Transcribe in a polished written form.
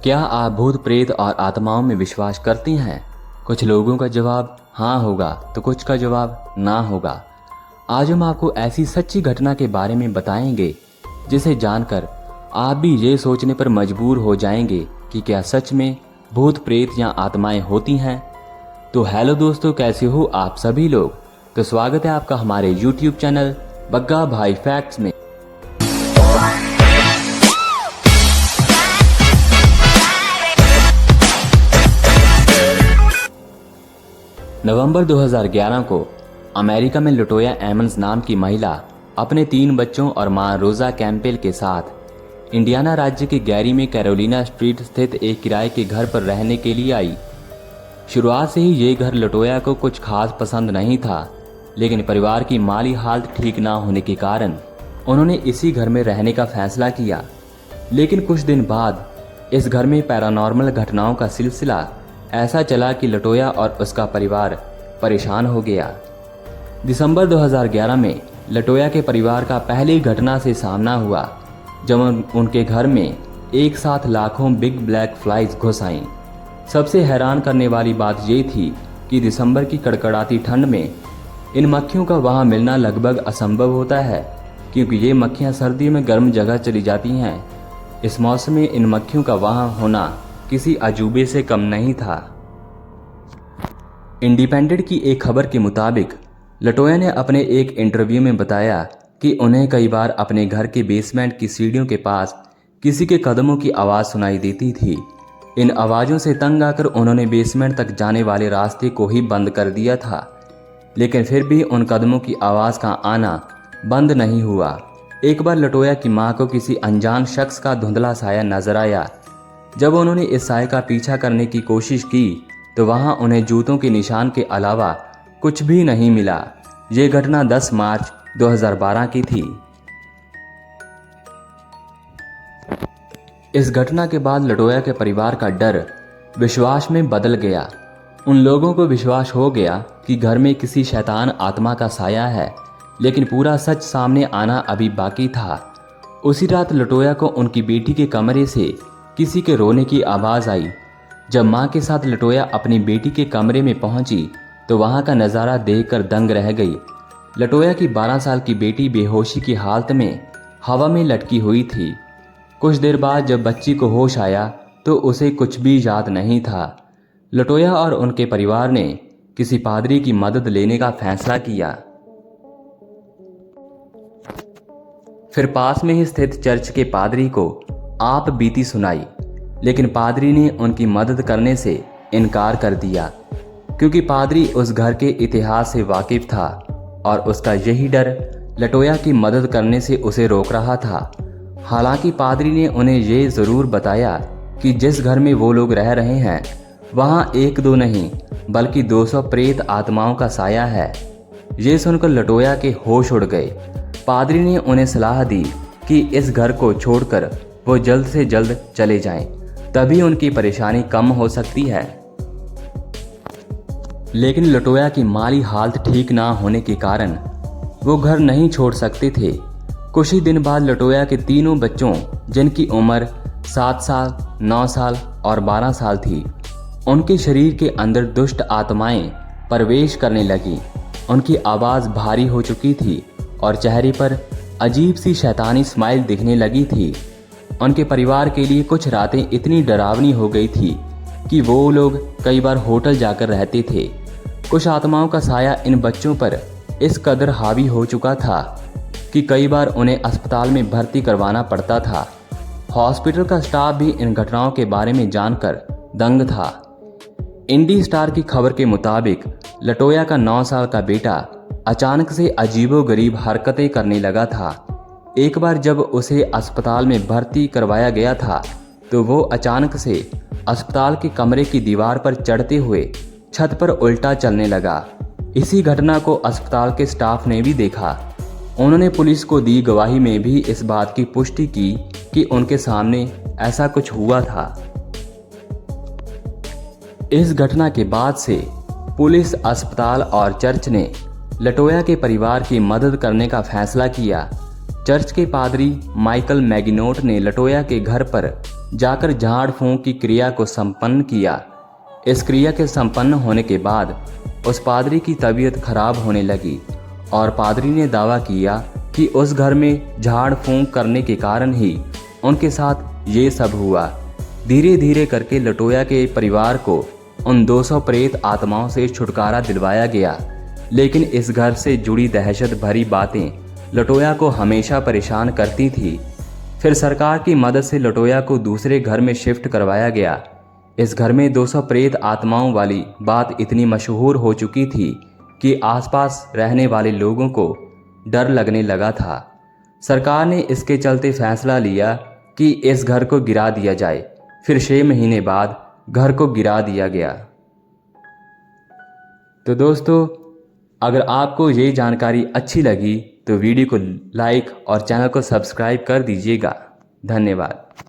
क्या आप भूत प्रेत और आत्माओं में विश्वास करती हैं? कुछ लोगों का जवाब हाँ होगा तो कुछ का जवाब ना होगा। आज हम आपको ऐसी सच्ची घटना के बारे में बताएंगे जिसे जानकर आप भी ये सोचने पर मजबूर हो जाएंगे कि क्या सच में भूत प्रेत या आत्माएं होती हैं। तो हेलो दोस्तों, कैसे हो आप सभी लोग। तो स्वागत है आपका हमारे YouTube चैनल बग्गा भाई फैक्ट्स में। नवंबर 2011 को अमेरिका में लटोया एमन्स नाम की महिला अपने 3 बच्चों और मां रोजा कैंपेल के साथ इंडियाना राज्य के गैरी में कैरोलिना स्ट्रीट स्थित एक किराए के घर पर रहने के लिए आई। शुरुआत से ही ये घर लटोया को कुछ खास पसंद नहीं था, लेकिन परिवार की माली हालत ठीक ना होने के कारण उन्होंने इसी घर में रहने का फैसला किया। लेकिन कुछ दिन बाद इस घर में पैरानॉर्मल घटनाओं का सिलसिला ऐसा चला कि लटोया और उसका परिवार परेशान हो गया। दिसंबर 2011 में लटोया के परिवार का पहली घटना से सामना हुआ जब उनके घर में एक साथ लाखों बिग ब्लैक फ्लाइज घुस आईं। सबसे हैरान करने वाली बात ये थी कि दिसंबर की कड़कड़ाती ठंड में इन मक्खियों का वहां मिलना लगभग असंभव होता है, क्योंकि ये मक्खियां सर्दी में गर्म जगह चली जाती हैं। इस मौसम में इन मक्खियों का वहां होना किसी अजूबे से कम नहीं था। इंडिपेंडेंट की एक खबर के मुताबिक लटोया ने अपने एक इंटरव्यू में बताया कि उन्हें कई बार अपने घर के बेसमेंट की सीढ़ियों के पास किसी के कदमों की आवाज़ सुनाई देती थी। इन आवाज़ों से तंग आकर उन्होंने बेसमेंट तक जाने वाले रास्ते को ही बंद कर दिया था, लेकिन फिर भी उन कदमों की आवाज़ का आना बंद नहीं हुआ। एक बार लटोया की मां को किसी अनजान शख्स का धुंधला साया नजर आया। जब उन्होंने इस साय का पीछा करने की कोशिश की तो वहां उन्हें जूतों के निशान के अलावा कुछ भी नहीं मिला। ये घटना 10 मार्च 2012 की थी। इस घटना के बाद लटोया के परिवार का डर विश्वास में बदल गया। उन लोगों को विश्वास हो गया कि घर में किसी शैतान आत्मा का साया है, लेकिन पूरा सच सामने आना अभी बाकी था। उसी रात लटोया को उनकी बेटी के कमरे से किसी के रोने की आवाज़ आई। जब मां के साथ लटोया अपनी बेटी के कमरे में पहुंची तो वहां का नज़ारा देखकर दंग रह गई। लटोया की 12 साल की बेटी बेहोशी की हालत में हवा में लटकी हुई थी। कुछ देर बाद जब बच्ची को होश आया तो उसे कुछ भी याद नहीं था। लटोया और उनके परिवार ने किसी पादरी की मदद लेने का फैसला किया। फिर पास में ही स्थित चर्च के पादरी को आप बीती सुनाई, लेकिन पादरी ने उनकी मदद करने से इनकार कर दिया, क्योंकि पादरी उस घर के इतिहास से वाकिफ था और उसका यही डर लटोया की मदद करने से उसे रोक रहा था। हालांकि पादरी ने उन्हें ये ज़रूर बताया कि जिस घर में वो लोग रह रहे हैं वहाँ 1-2 नहीं बल्कि 200 प्रेत आत्माओं का साया है। ये सुनकर लटोया के होश उड़ गए। पादरी ने उन्हें सलाह दी कि इस घर को छोड़कर वो जल्द से जल्द चले जाएं, तभी उनकी परेशानी कम हो सकती है। लेकिन लटोया की माली हालत ठीक ना होने के कारण वो घर नहीं छोड़ सकते थे। कुछ ही दिन बाद लटोया के तीनों बच्चों, जिनकी उम्र 7 साल, 9 साल और 12 साल थी, उनके शरीर के अंदर दुष्ट आत्माएं प्रवेश करने लगी। उनकी आवाज़ भारी हो चुकी थी और चेहरे पर अजीब सी शैतानी स्माइल दिखने लगी थी। उनके परिवार के लिए कुछ रातें इतनी डरावनी हो गई थी कि वो लोग कई बार होटल जाकर रहते थे। कुछ आत्माओं का साया इन बच्चों पर इस कदर हावी हो चुका था कि कई बार उन्हें अस्पताल में भर्ती करवाना पड़ता था। हॉस्पिटल का स्टाफ भी इन घटनाओं के बारे में जानकर दंग था। इंडी स्टार की खबर के मुताबिक लटोया का 9 साल का बेटा अचानक से अजीबोगरीब हरकतें करने लगा था। एक बार जब उसे अस्पताल में भर्ती करवाया गया था तो वो अचानक से अस्पताल के कमरे की दीवार पर चढ़ते हुए छत पर उल्टा चलने लगा। इसी घटना को अस्पताल के स्टाफ ने भी देखा। उन्होंने पुलिस को दी गवाही में भी इस बात की पुष्टि की कि उनके सामने ऐसा कुछ हुआ था। इस घटना के बाद से पुलिस, अस्पताल और चर्च ने लटोया के परिवार की मदद करने का फैसला किया। चर्च के पादरी माइकल मैगिनोट ने लटोया के घर पर जाकर झाड़ फूंक की क्रिया को संपन्न किया। इस क्रिया के संपन्न होने के बाद उस पादरी की तबीयत खराब होने लगी और पादरी ने दावा किया कि उस घर में झाड़ फूंक करने के कारण ही उनके साथ ये सब हुआ। धीरे धीरे करके लटोया के परिवार को उन 200 प्रेत आत्माओं से छुटकारा दिलवाया गया, लेकिन इस घर से जुड़ी दहशत भरी बातें लटोया को हमेशा परेशान करती थी। फिर सरकार की मदद से लटोया को दूसरे घर में शिफ्ट करवाया गया। इस घर में 200 प्रेत आत्माओं वाली बात इतनी मशहूर हो चुकी थी कि आसपास रहने वाले लोगों को डर लगने लगा था। सरकार ने इसके चलते फैसला लिया कि इस घर को गिरा दिया जाए। फिर 6 महीने बाद घर को गिरा दिया गया। तो दोस्तों, अगर आपको ये जानकारी अच्छी लगी तो वीडियो को लाइक और चैनल को सब्सक्राइब कर दीजिएगा। धन्यवाद।